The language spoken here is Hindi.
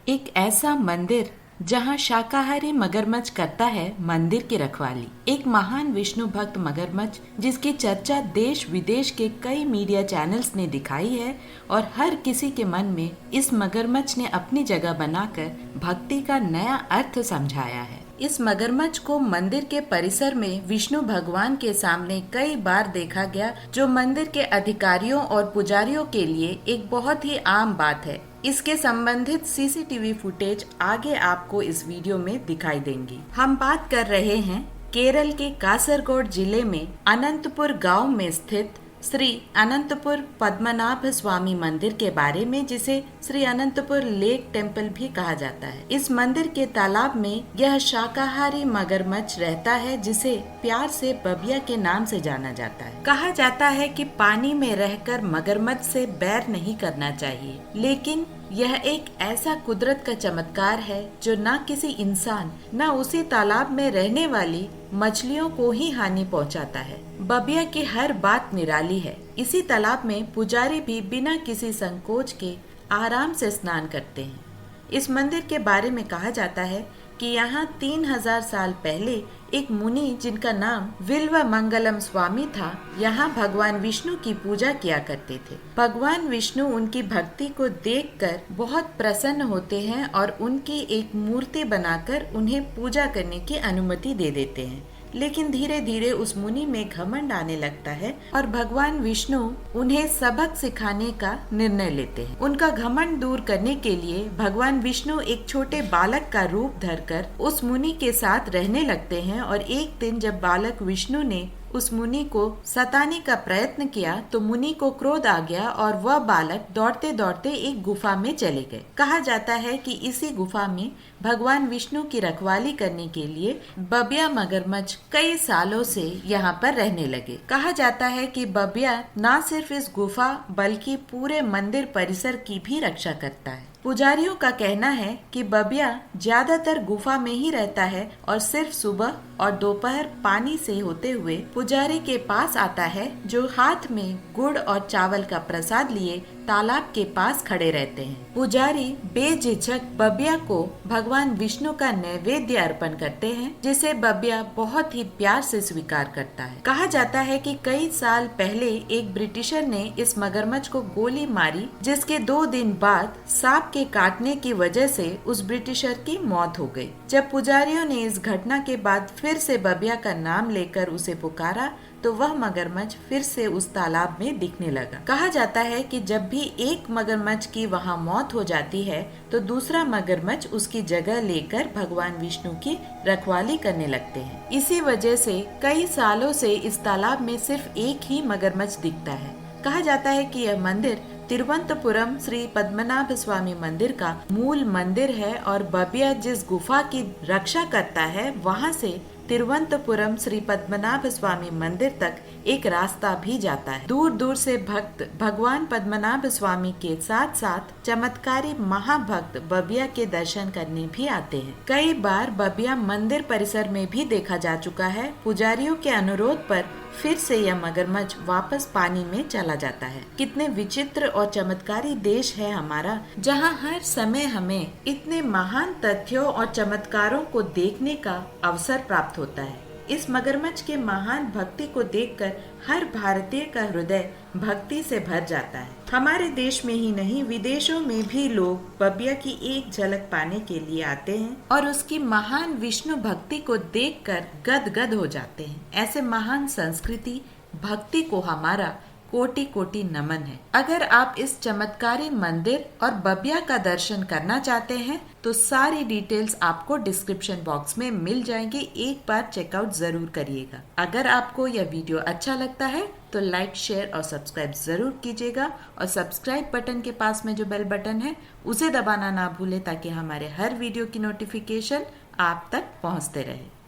एक ऐसा मंदिर जहां शाकाहारी मगरमच्छ करता है मंदिर की रखवाली। एक महान विष्णु भक्त मगरमच्छ जिसकी चर्चा देश विदेश के कई मीडिया चैनल्स ने दिखाई है और हर किसी के मन में इस मगरमच्छ ने अपनी जगह बनाकर भक्ति का नया अर्थ समझाया है। इस मगरमच्छ को मंदिर के परिसर में विष्णु भगवान के सामने कई बार देखा गया, जो मंदिर के अधिकारियों और पुजारियों के लिए एक बहुत ही आम बात है। इसके संबंधित सीसीटीवी फुटेज आगे आपको इस वीडियो में दिखाई देंगी। हम बात कर रहे हैं केरल के कासरगोड जिले में अनंतपुर गांव में स्थित श्री अनंतपुर पद्मनाभ स्वामी मंदिर के बारे में, जिसे श्री अनंतपुर लेक टेम्पल भी कहा जाता है। इस मंदिर के तालाब में यह शाकाहारी मगरमच्छ रहता है, जिसे प्यार से बबिया के नाम से जाना जाता है। कहा जाता है कि पानी में रहकर मगरमच्छ से बैर नहीं करना चाहिए, लेकिन यह एक ऐसा कुदरत का चमत्कार है जो न किसी इंसान न उसी तालाब में रहने वाली मछलियों को ही हानि पहुंचाता है। बबिया की हर बात निराली है। इसी तालाब में पुजारी भी बिना किसी संकोच के आराम से स्नान करते हैं। इस मंदिर के बारे में कहा जाता है कि यहाँ 3000 साल पहले एक मुनि जिनका नाम विल्व मंगलम स्वामी था, यहाँ भगवान विष्णु की पूजा किया करते थे। भगवान विष्णु उनकी भक्ति को देखकर बहुत प्रसन्न होते हैं और उनकी एक मूर्ति बनाकर उन्हें पूजा करने की अनुमति दे देते हैं। लेकिन धीरे धीरे उस मुनि में घमंड आने लगता है और भगवान विष्णु उन्हें सबक सिखाने का निर्णय लेते हैं। उनका घमंड दूर करने के लिए भगवान विष्णु एक छोटे बालक का रूप धरकर उस मुनि के साथ रहने लगते हैं और एक दिन जब बालक विष्णु ने उस मुनि को सताने का प्रयत्न किया तो मुनि को क्रोध आ गया और वह बालक दौड़ते दौड़ते एक गुफा में चले गए। कहा जाता है कि इसी गुफा में भगवान विष्णु की रखवाली करने के लिए बबिया मगरमच्छ कई सालों से यहाँ पर रहने लगे। कहा जाता है कि बबिया न सिर्फ इस गुफा बल्कि पूरे मंदिर परिसर की भी रक्षा करता है। पुजारियों का कहना है कि बबिया ज्यादातर गुफा में ही रहता है और सिर्फ सुबह और दोपहर पानी से होते हुए पुजारी के पास आता है, जो हाथ में गुड़ और चावल का प्रसाद लिए तालाब के पास खड़े रहते हैं। पुजारी बेझिझक बबिया को भगवान विष्णु का नैवेद्य अर्पण करते हैं, जिसे बबिया बहुत ही प्यार से स्वीकार करता है। कहा जाता है कि कई साल पहले एक ब्रिटिशर ने इस मगरमच्छ को गोली मारी, जिसके 2 दिन बाद सांप के काटने की वजह से उस ब्रिटिशर की मौत हो गई। जब पुजारियों ने इस घटना के बाद फिर से बबिया का नाम लेकर उसे पुकारा तो वह मगरमच्छ फिर से उस तालाब में दिखने लगा। कहा जाता है कि जब भी एक मगरमच्छ की वहाँ मौत हो जाती है तो दूसरा मगरमच्छ उसकी जगह लेकर भगवान विष्णु की रखवाली करने लगते हैं। इसी वजह से कई सालों से इस तालाब में सिर्फ एक ही मगरमच्छ दिखता है। कहा जाता है कि यह मंदिर तिरुवनंतपुरम श्री पद्मनाभ स्वामी मंदिर का मूल मंदिर है और बबिया जिस गुफा की रक्षा करता है, वहाँ से तिरुवनंतपुरम श्री पद्मनाभ स्वामी मंदिर तक एक रास्ता भी जाता है। दूर दूर से भक्त भगवान पद्मनाभ स्वामी के साथ साथ चमत्कारी महाभक्त बबिया के दर्शन करने भी आते हैं। कई बार बबिया मंदिर परिसर में भी देखा जा चुका है। पुजारियों के अनुरोध पर फिर से यह मगरमच्छ वापस पानी में चला जाता है। कितने विचित्र और चमत्कारी देश है हमारा, जहाँ हर समय हमें इतने महान तथ्यों और चमत्कारों को देखने का अवसर प्राप्त होता है। इस मगरमच्छ के महान भक्ति को देखकर हर भारतीय का हृदय भक्ति से भर जाता है। हमारे देश में ही नहीं, विदेशों में भी लोग बबिया की एक झलक पाने के लिए आते हैं और उसकी महान विष्णु भक्ति को देखकर गदगद हो जाते हैं। ऐसे महान संस्कृति भक्ति को हमारा कोटि कोटि नमन है। अगर आप इस चमत्कारी मंदिर और बबिया का दर्शन करना चाहते हैं तो सारी डिटेल्स आपको डिस्क्रिप्शन बॉक्स में मिल जाएंगी। एक बार चेकआउट जरूर करिएगा। अगर आपको यह वीडियो अच्छा लगता है तो लाइक, शेयर और सब्सक्राइब जरूर कीजिएगा और सब्सक्राइब बटन के पास में जो बेल बटन है उसे दबाना ना भूलें, ताकि हमारे हर वीडियो की नोटिफिकेशन आप तक पहुंचते रहे।